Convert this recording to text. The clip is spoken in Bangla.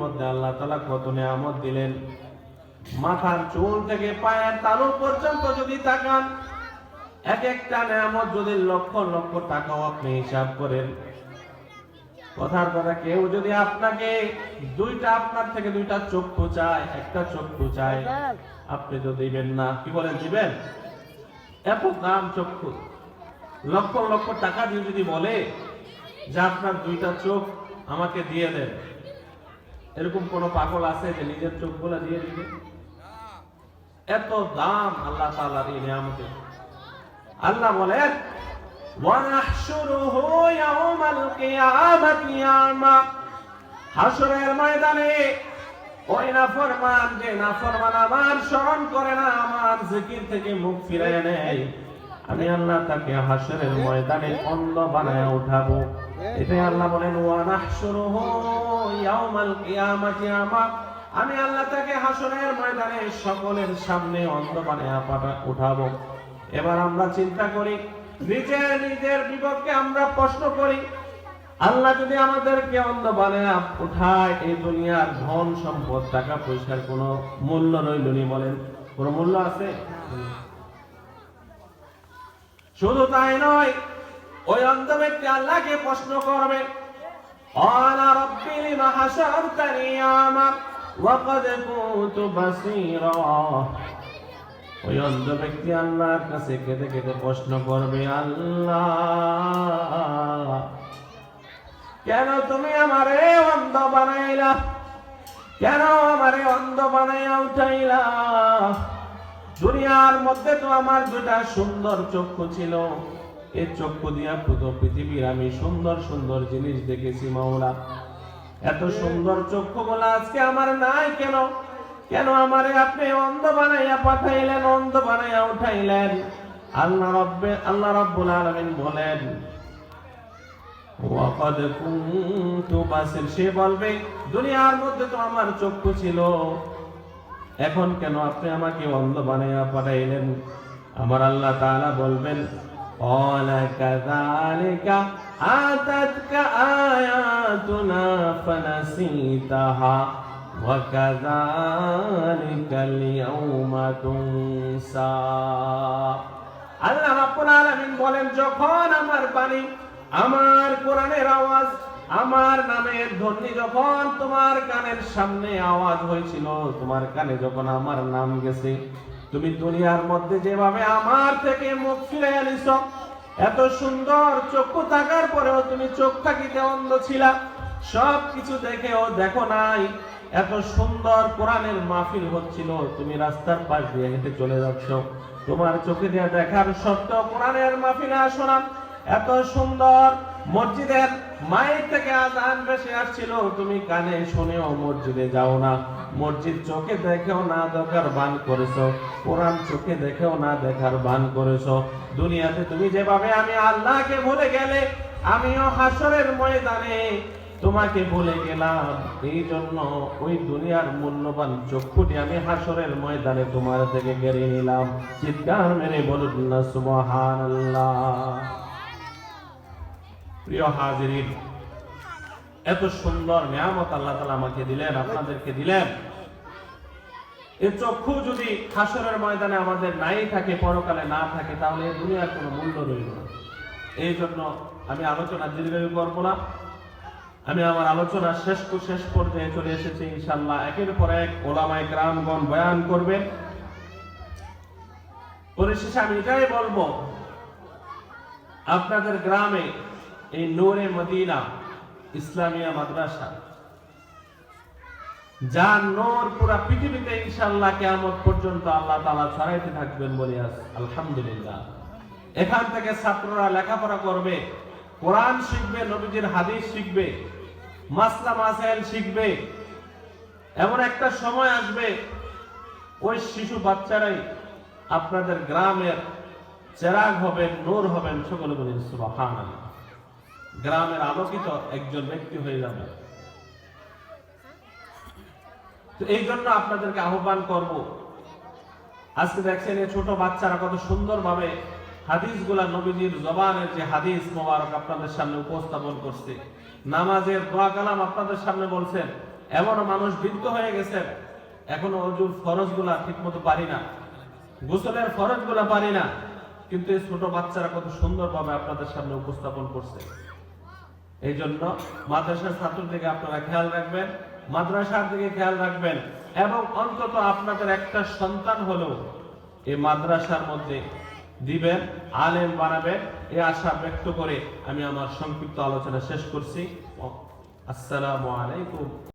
মধ্যে আল্লাহ তাআলা কত নিয়ামত দিলেন। মাথার চুল থেকে পায়ের তালু পর্যন্ত যদি তাকান, এক একটা নিয়ামত যদি লক্ষ লক্ষ টাকাও আপনি হিসাব করেন, কথার কথা কেউ যদি আপনাকে আপনার থেকে দুইটা চক্ষু চায়, একটা চক্ষু চায়, আপনি তো দিবেন না। কি বলেন, দিবেন? এত দাম চক্ষু, লক্ষ লক্ষ টাকা দিয়ে যদি বলে যে আপনার দুইটা চোখ আমাকে দিয়ে দেন, এরকম কোন পাগল আছে যে নিজের চোখগুলো দিয়ে দিবে? এত দাম আল্লাহ তাআলার এই নিয়ামতের। আল্লাহ বলেন, ওয়ানাহশুরুহু ইয়াওমাল কিয়ামাতি আ'মা। হাসরের ময়দানে ওই নাফরমান, যে নাফরমান আমার স্মরণ করে না, আমার জিকির থেকে মুখ ফিরিয়ে নেয়, আমি আল্লাহ তাকে হাসরের ময়দানে অন্ধ বানায় উঠাবো। এটাই আল্লাহ বলেন, ওয়ানাহশুরুহু ইয়াওমাল কিয়ামাতি আ'মা। আমি আল্লাহ তাকে হাসরের ময়দানে সকলের সামনে অন্ধ বানায় উঠাবো। এবার আমরা চিন্তা করি, নিজের বিপক্ষে আমরা প্রশ্ন করি, আল্লাহ যদি আমাদেরকে অন্ধ বানায় উঠায়, এই দুনিয়ার ধন সম্পদ টাকা পয়সার কোনো মূল্য রইলনি? বলেন, কোনো মূল্য আছে? শুধু তাই নয়, ওই অন্ধ ব্যক্তি আল্লাহকে প্রশ্ন করবে, আলা রাব্বি লিমা হাশারতানি আ'মা ওয়া ক্বাদ কুনতু বাসীরা। ওই অন্ধ ব্যক্তি আল্লাহর কাছে কেঁদে কেঁদে প্রশ্ন করবে, আল্লাহ, কেন তুমি আমারে অন্ধ বানাইলা? কেন আমারে অন্ধ বানাইয়া উঠাইলা? দুনিয়ার মধ্যে তো আমার দুটা সুন্দর চক্ষু ছিল, এই চক্ষু দিয়া পুরো পৃথিবীর আমি সুন্দর সুন্দর জিনিস দেখেছি মাওলা। এত সুন্দর চক্ষু বলা আজকে আমার নাই কেন? কেন আমারে আপনি অন্ধ বানাইয়া পাঠাইলেন, অন্ধ বানাইয়া উঠাইলেন? আল্লাহ রাব্বুল আলামিন বলেন, ওয়া ক্বাদ কুনতু বাসীর। সে বলবে, দুনিয়ার মধ্যে তো আমার চক্ষু ছিল, এখন কেন আপনি আমাকে অন্ধ বানাইয়া পাঠাইলেন? আমার আল্লাহ তাআলা বলবেন, ক্বালা কাযালিকা আতাতকা আয়াতুনা ফানাসিতাহা ওয়া কাযালিকাল ইয়াওমা তুনসা। আল্লাহ রাব্বুল আলামিন বলেন, যখন আমার বাণী, আমার কোরআনের আওয়াজ, আমার নামের ধ্বনি যখন তোমার কানের সামনে আওয়াজ হয়েছিল, তোমার কানে যখন আমার নাম গেছে, তুমি দুনিয়ার মধ্যে যেভাবে আমার থেকে মুখ ফিরে আনিস, এত সুন্দর চক্ষু থাকার পরেও তুমি চোখ থাকিতে অন্ধ ছিলা, সব কিছু দেখেও দেখো নাই। এত সুন্দর কোরআনের মাহফিল হচ্ছিল, তুমি রাস্তার পাশ দিয়ে হেঁটে চলে যাচ্ছ, তোমার চোখে দিয়ে দেখার সত্ত্বেও কোরআনের মাহফিলে আসো না। এত সুন্দর মসজিদের মাইক থেকে আযান ভেসে আসছিল, তুমি কানে শুনেও মসজিদে যাও না। মসজিদ চোখে দেখেও না দেখার ভান করেছো, কোরআন চোখে দেখেও না দেখার ভান করেছো। দুনিয়াতে তুমি যেভাবে আমি আল্লাহকে ভুলে গেলে, আমিও হাসরের ময়দানে তোমাকে ভুলে গেলাম। এই জন্য ওই দুনিয়ার মূল্যবান চক্ষুটি আমি হাসরের ময়দানে তোমার থেকে কেড়ে নিলাম। চিৎকার মেরে বলুন না সুবহানাল্লাহ। প্রিয় হাজিরিন, এত সুন্দর নিয়ামত আল্লাহ তাআলা আমাকে দিলেন, আপনাদেরকে দিলেন। এই চক্ষু যদি হাসরের ময়দানে আমাদের নাই থাকে, পরকালে না থাকে, তাহলে এই দুনিয়ার কোনো মূল্য রইল না। এই জন্য আমি আলোচনা দীর্ঘায়ু করব না। আমি আমার আলোচনা শেষ পর্যায়ে চলে এসেছি। ইনশাআল্লাহ একের পর এক ওলামায়ে কেরামগণ বয়ান করবেন। পরিশেষে আমি এটাই বলবো, আপনাদের গ্রামে এই নূরে মদিনা ইসলামিয়া মাদ্রাসা, যার নূর পুরা পৃথিবীতে ইনশাআল্লাহ কিয়ামত পর্যন্ত আল্লাহ তাআলা ছড়াইতে থাকবেন বলে আলহামদুলিল্লাহ। এখান থেকে ছাত্ররা লেখাপড়া করবে, কোরআন শিখবে, নবীজির হাদিস শিখবে, মাসলা মাসাইল শিখবে। এমন একটা সময় আসবে, ওই শিশু বাচ্চারাই আপনাদের গ্রামের চেরাগ হবেন, নূর হবেন। সকলে বলেন সুবহানাল্লাহ। গ্রামের আলোকিত একজন ব্যক্তি হয়ে যাবে। তো এই জন্য আপনাদেরকে আহ্বান করব, আজকে দেখছেন এই ছোট বাচ্চারা কত সুন্দরভাবে হাদিসগুলা, নবীজির জবানের যে হাদিস মোবারক আপনাদের সামনে উপস্থাপন করছে, নামাজের দোয়া কালাম আপনাদের সামনে বলছেন। এমন মানুষ বৃদ্ধ হয়ে গেছেন, এখনো অজুর ফরজগুলা ঠিক মতো পারি না, গোসলের ফরজগুলা পারি না, কিন্তু এই ছোট বাচ্চারা কত সুন্দরভাবে আপনাদের সামনে উপস্থাপন করছে। এই জন্য মাদ্রাসার ছাত্রদের দিকে আপনারা খেয়াল রাখবেন, মাদ্রাসার দিকে খেয়াল রাখবেন, এবং অন্তত আপনাদের একটা সন্তান হলেও এই মাদ্রাসার মধ্যে দিবেন, আলেম বানাবেন, এই আশা ব্যক্ত করে আমি আমার সংক্ষিপ্ত আলোচনা শেষ করছি। আসসালামু আলাইকুম।